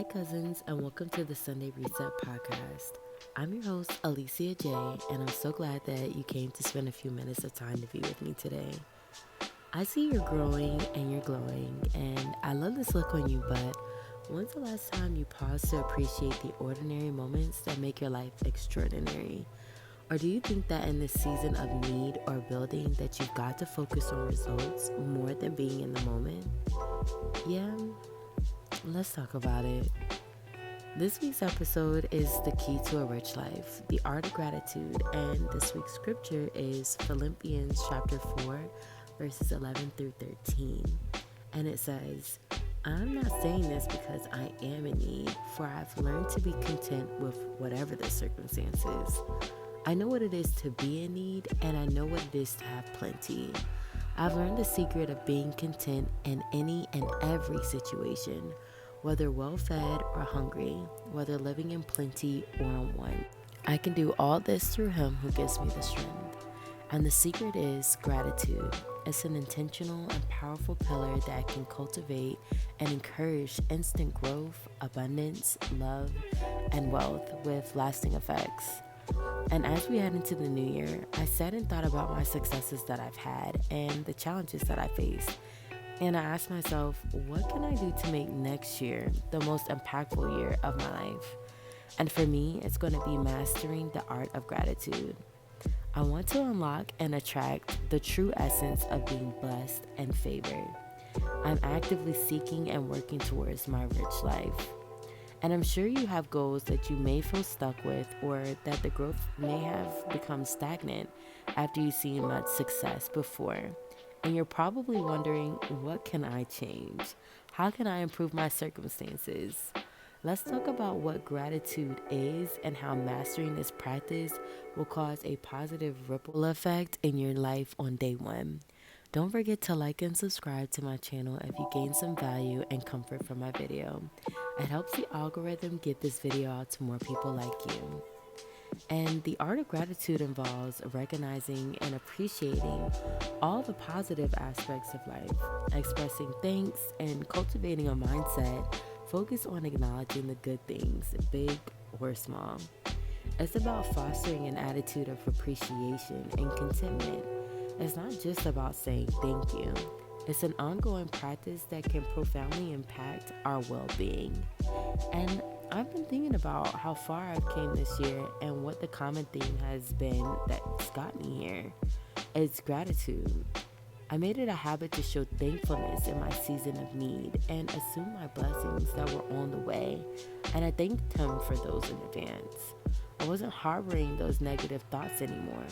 Hi, cousins, and welcome to the Sunday Reset podcast. I'm your host, Alicia J, and I'm so glad that you came to spend a few minutes of time to be with me today. I see you're growing and you're glowing, and I love this look on you, but when's the last time you paused to appreciate the ordinary moments that make your life extraordinary? Or do you think that in this season of need or building that you've got to focus on results more than being in the moment? Yeah, let's talk about it. This week's episode is The Key to a Rich Life, the art of gratitude, and this week's scripture is Philippians chapter 4, verses 11 through 13. And it says, I'm not saying this because I am in need, for I've learned to be content with whatever the circumstances. I know what it is to be in need, and I know what it is to have plenty. I've learned the secret of being content in any and every situation, whether well-fed or hungry, whether living in plenty or in want. I can do all this through Him who gives me the strength. And the secret is gratitude. It's an intentional and powerful pillar that can cultivate and encourage instant growth, abundance, love, and wealth with lasting effects. And as we head into the new year, I sat and thought about my successes that I've had and the challenges that I faced. And I asked myself, what can I do to make next year the most impactful year of my life? And for me, it's going to be mastering the art of gratitude. I want to unlock and attract the true essence of being blessed and favored. I'm actively seeking and working towards my rich life. And I'm sure you have goals that you may feel stuck with, or that the growth may have become stagnant after you've seen much success before. And you're probably wondering, what can I change? How can I improve my circumstances? Let's talk about what gratitude is and how mastering this practice will cause a positive ripple effect in your life on day one. Don't forget to like and subscribe to my channel if you gain some value and comfort from my video. It helps the algorithm get this video out to more people like you. And the art of gratitude involves recognizing and appreciating all the positive aspects of life, expressing thanks, and cultivating a mindset focused on acknowledging the good things, big or small. It's about fostering an attitude of appreciation and contentment. It's not just about saying thank you. It's an ongoing practice that can profoundly impact our well-being. And I've been thinking about how far I've came this year and what the common theme has been that's got me here. It's gratitude. I made it a habit to show thankfulness in my season of need and assume my blessings that were on the way. And I thanked Him for those in advance. I wasn't harboring those negative thoughts anymore.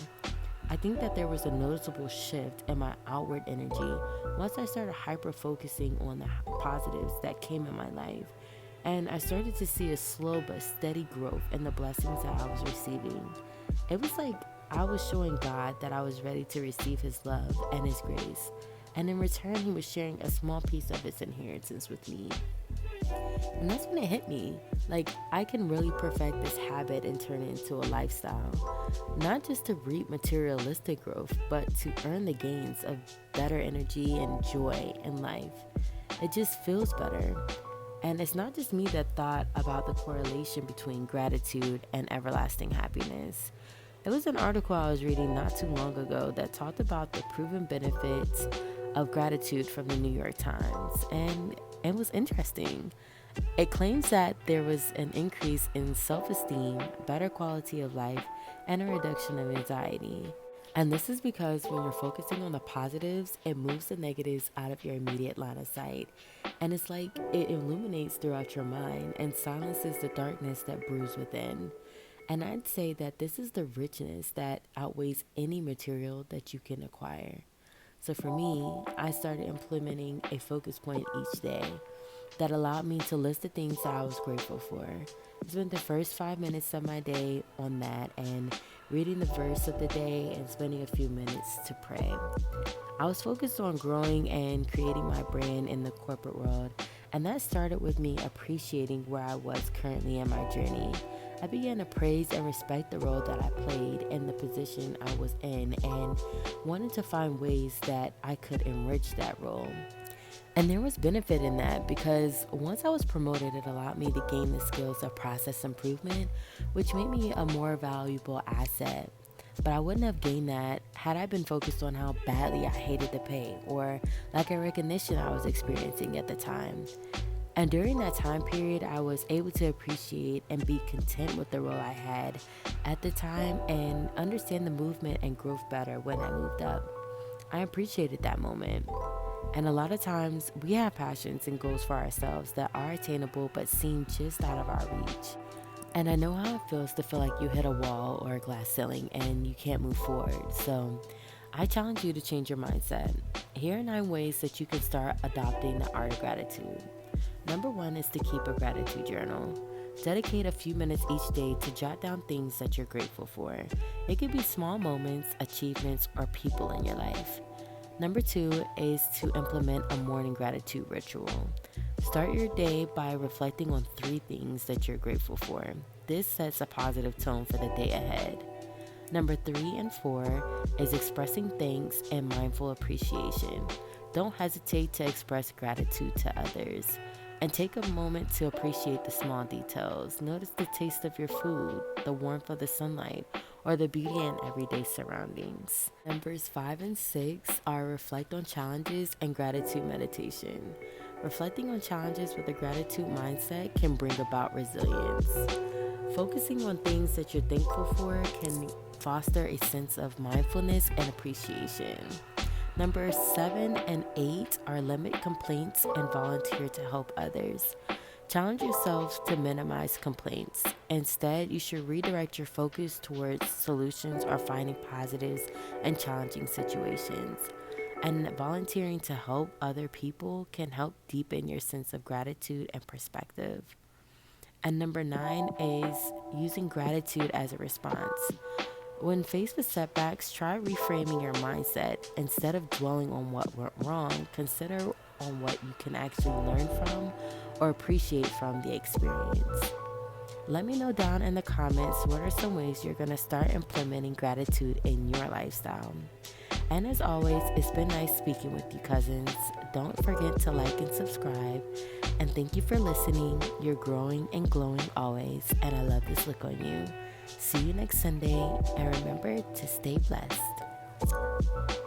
I think that there was a noticeable shift in my outward energy once I started hyper-focusing on the positives that came in my life. And I started to see a slow but steady growth in the blessings that I was receiving. It was like I was showing God that I was ready to receive His love and His grace. And in return, He was sharing a small piece of His inheritance with me. And that's when it hit me. Like, I can really perfect this habit and turn it into a lifestyle. Not just to reap materialistic growth, but to earn the gains of better energy and joy in life. It just feels better. And it's not just me that thought about the correlation between gratitude and everlasting happiness. It was an article I was reading not too long ago that talked about the proven benefits of gratitude from the New York Times. And it was interesting. It claims that there was an increase in self-esteem, better quality of life, and a reduction of anxiety. And this is because when you're focusing on the positives, it moves the negatives out of your immediate line of sight. And it's like it illuminates throughout your mind and silences the darkness that brews within. And I'd say that this is the richness that outweighs any material that you can acquire. So for me, I started implementing a focus point each day that allowed me to list the things that I was grateful for. I spent the first 5 minutes of my day on that and reading the verse of the day and spending a few minutes to pray. I was focused on growing and creating my brand in the corporate world, and that started with me appreciating where I was currently in my journey. I began to praise and respect the role that I played in the position I was in and wanted to find ways that I could enrich that role. And there was benefit in that because once I was promoted, it allowed me to gain the skills of process improvement, which made me a more valuable asset. But I wouldn't have gained that had I been focused on how badly I hated the pay or lack of recognition I was experiencing at the time. And during that time period, I was able to appreciate and be content with the role I had at the time and understand the movement and growth better when I moved up. I appreciated that moment. And a lot of times we have passions and goals for ourselves that are attainable but seem just out of our reach. And I know how it feels to feel like you hit a wall or a glass ceiling and you can't move forward. So I challenge you to change your mindset. Here are 9 ways that you can start adopting the art of gratitude. Number 1 is to keep a gratitude journal. Dedicate a few minutes each day to jot down things that you're grateful for. It could be small moments, achievements, or people in your life. Number 2 is to implement a morning gratitude ritual. Start your day by reflecting on 3 things that you're grateful for. This sets a positive tone for the day ahead. Number 3 and 4 is expressing thanks and mindful appreciation. Don't hesitate to express gratitude to others. And take a moment to appreciate the small details. Notice the taste of your food, the warmth of the sunlight, or the beauty in everyday surroundings. Numbers 5 and 6 are reflect on challenges and gratitude meditation. Reflecting on challenges with a gratitude mindset can bring about resilience. Focusing on things that you're thankful for can foster a sense of mindfulness and appreciation. Numbers 7 and 8 are limit complaints and volunteer to help others. Challenge yourself to minimize complaints. Instead, you should redirect your focus towards solutions or finding positives in challenging situations. And volunteering to help other people can help deepen your sense of gratitude and perspective. And number 9 is using gratitude as a response. When faced with setbacks, try reframing your mindset. Instead of dwelling on what went wrong, consider on what you can actually learn from or appreciate from the experience. Let me know down in the comments what are some ways you're going to start implementing gratitude in your lifestyle. And as always, it's been nice speaking with you, cousins. Don't forget to like and subscribe. And thank you for listening. You're growing and glowing always, and I love this look on you. See you next Sunday, and remember to stay blessed.